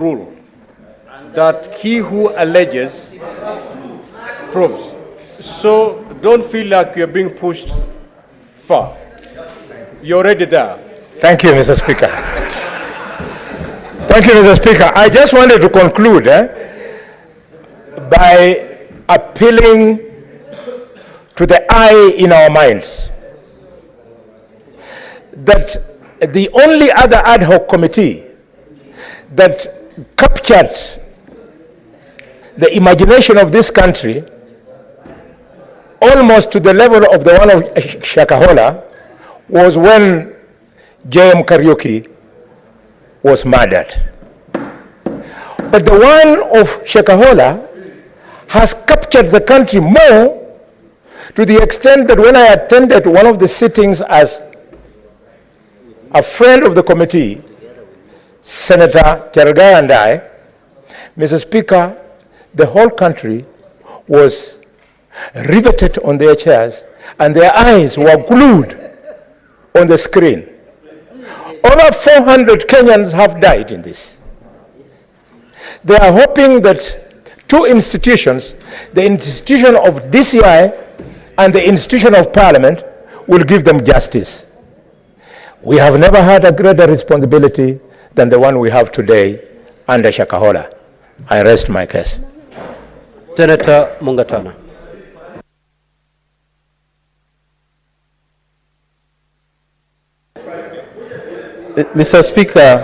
rule that he who alleges proves. So don't feel like you're being pushed far. You're already there. Thank you, Mr. Speaker. Thank you, Mr. Speaker. I just wanted to conclude by appealing to the eye in our minds that the only other ad hoc committee that captured the imagination of this country almost to the level of the one of Shakahola was when J.M. Kariuki was murdered. But the one of Shakahola has captured the country more, to the extent that when I attended one of the sittings as a friend of the committee, Senator Cherargei and I, Mr. Speaker, the whole country was riveted on their chairs and their eyes were glued on the screen. Over 400 Kenyans have died in this. They are hoping that two institutions, the institution of DCI and the institution of Parliament, will give them justice. We have never had a greater responsibility than the one we have today under Shakahola. I rest my case. Senator Mungatana. Mr. Speaker.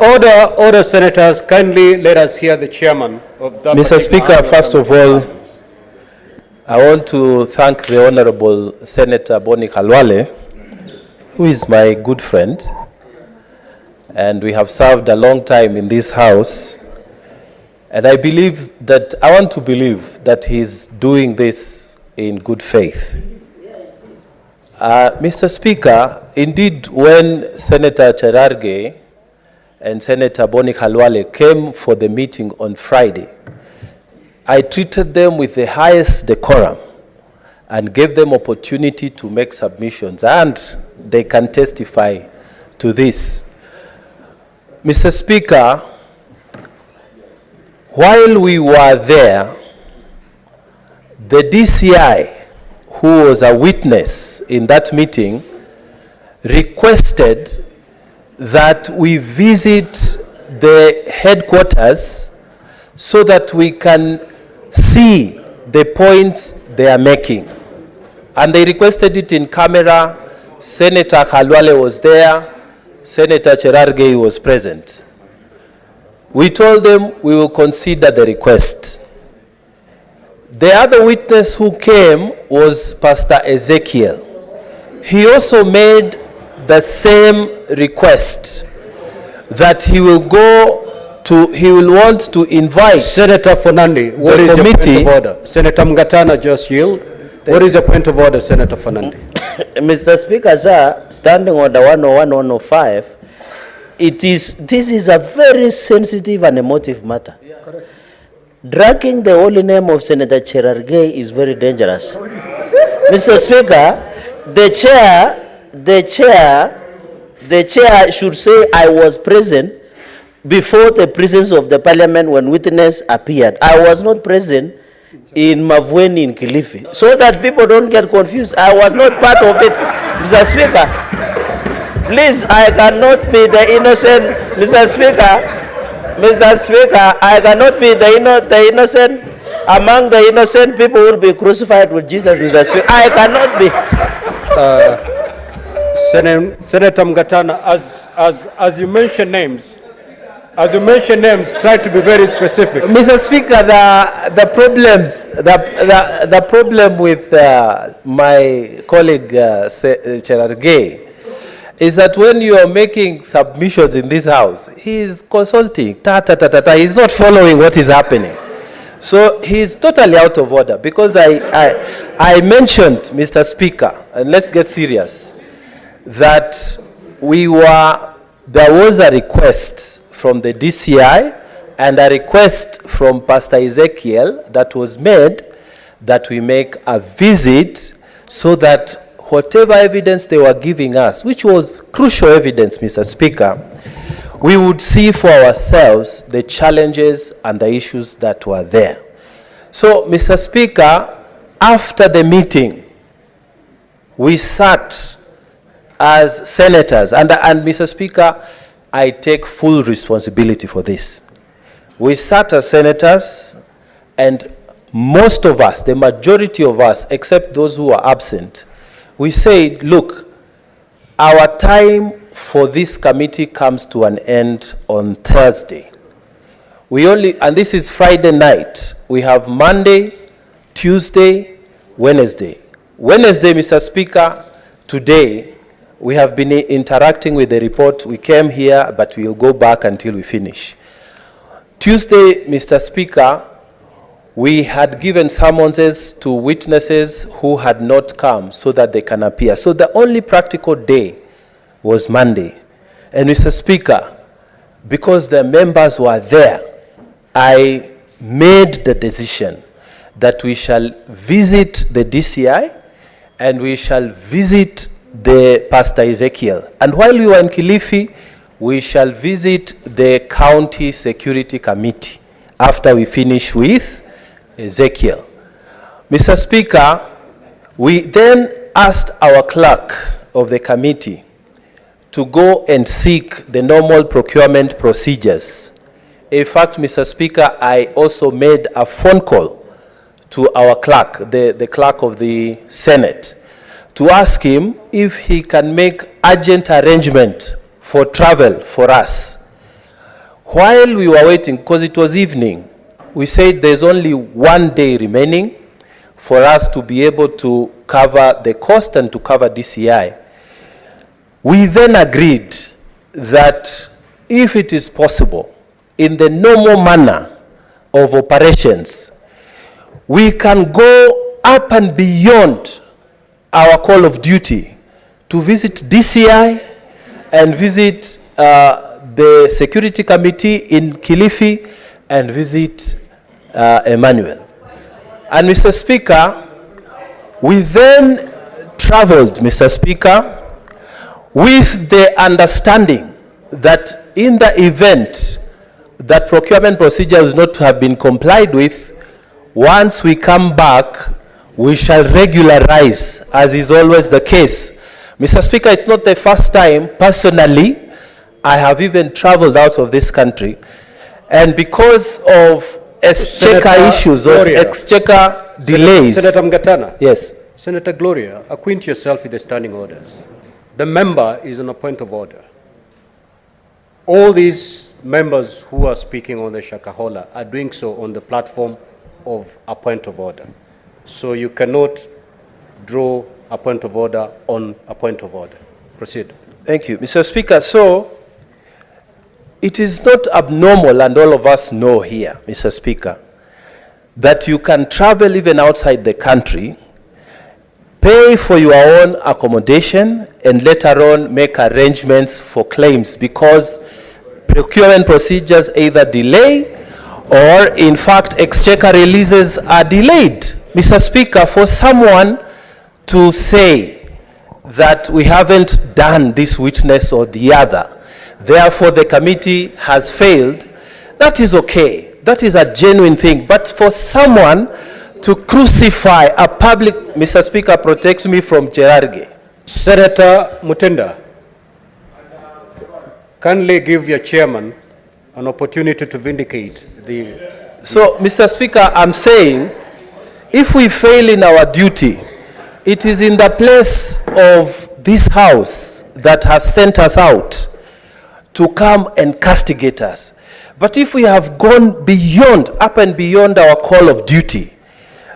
Order, senators. Kindly let us hear the chairman of the Mr. Speaker, first of all, I want to thank the Honorable Senator Boni Khalwale, who is my good friend, and we have served a long time in this house. And I want to believe that he's doing this in good faith. Mr. Speaker, indeed, when Senator Cherargei and Senator Boni Khalwale came for the meeting on Friday, I treated them with the highest decorum and gave them opportunity to make submissions, and they can testify to this. Mr. Speaker, while we were there, the DCI, who was a witness in that meeting, requested that we visit the headquarters so that we can see the points they are making. And they requested it in camera. Senator Khalwale was there. Senator Cherargei was present. We told them we will consider the request. The other witness who came was Pastor Ezekiel. He also made the same request that he will want to invite Senator Fernandi, what is committee. Your point of order? Senator Mungatana, just yield. What is your point of order, Senator Fernandi? Mr. Speaker, sir, standing order 101-105, this is a very sensitive and emotive matter. Yeah, correct. Dragging the holy name of Senator Cherargei is very dangerous. Mr. Speaker, the chair should say I was present before the presence of the parliament when witness appeared. I was not present in Makwiny in Kilifi, so that people don't get confused. I was not part of it. Mr. Speaker, please, I cannot be the innocent. Mr. Speaker, I cannot be the innocent among the innocent people who will be crucified with Jesus. Mr. Speaker, I cannot be. Senator Mungatana, as you mention names, try to be very specific. Mr. Speaker, the problem with my colleague Cherargei is that when you are making submissions in this house, he is consulting. He's not following what is happening. So he's totally out of order, because I mentioned, Mr. Speaker, and let's get serious, that there was a request from the DCI and a request from Pastor Ezekiel that was made that we make a visit so that whatever evidence they were giving us, which was crucial evidence, Mr. Speaker, we would see for ourselves the challenges and the issues that were there. So, Mr. Speaker, after the meeting, we sat as senators, and Mr. Speaker, I take full responsibility for this. We sat as senators, and most of us, the majority of us, except those who are absent, we said, look, our time for this committee comes to an end on Thursday. And this is Friday night. We have Monday, Tuesday, Wednesday. Wednesday, Mr. Speaker, today, we have been interacting with the report. We came here, but we'll go back until we finish. Tuesday, Mr. Speaker, we had given summonses to witnesses who had not come so that they can appear. So the only practical day was Monday. And Mr. Speaker, because the members were there, I made the decision that we shall visit the DCI and we shall visit the Pastor Ezekiel. And while we were in Kilifi, we shall visit the County Security Committee after we finish with Ezekiel. Mr. Speaker, we then asked our clerk of the committee to go and seek the normal procurement procedures. In fact, Mr. Speaker, I also made a phone call to our clerk, the clerk of the Senate, to ask him if he can make urgent arrangement for travel for us. While we were waiting, because it was evening, we said there's only one day remaining for us to be able to cover the cost and to cover DCI. We then agreed that if it is possible, in the normal manner of operations, we can go up and beyond our call of duty to visit DCI and visit the Security Committee in Kilifi and visit Emmanuel. And Mr. Speaker, we then traveled, Mr. Speaker, with the understanding that in the event that procurement procedure is not to have been complied with, once we come back, we shall regularize, as is always the case. Mr. Speaker, it's not the first time, personally, I have even traveled out of this country, and because of exchequer issues or exchequer delays. Senator Mungatana. Yes. Senator Gloria, acquaint yourself with the standing orders. The member is on a point of order. All these members who are speaking on the Shakahola are doing so on the platform of a point of order. So you cannot draw a point of order on a point of order. Proceed. Thank you, Mr. Speaker. So it is not abnormal, and all of us know here, Mr. Speaker, that you can travel even outside the country, pay for your own accommodation, and later on make arrangements for claims because procurement procedures either delay or, in fact, exchequer releases are delayed. Mr. Speaker, for someone to say that we haven't done this witness or the other, therefore the committee has failed, that is okay. That is a genuine thing. But for someone to crucify a public, Mr. Speaker, protects me from Cherargei. Senator Mutembei, kindly give your chairman an opportunity to vindicate the... So, Mr. Speaker, I'm saying, if we fail in our duty, it is in the place of this House that has sent us out to come and castigate us. But if we have gone beyond, up and beyond our call of duty,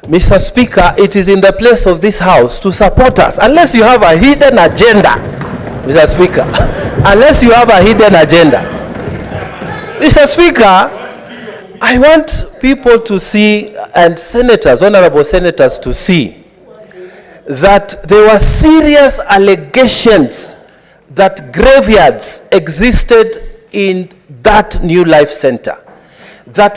Mr. Speaker, it is in the place of this House to support us, unless you have a hidden agenda, Mr. Speaker, unless you have a hidden agenda. Mr. Speaker, I want people to see, and senators, honorable senators, to see that there were serious allegations that graveyards existed in that New Life Center, that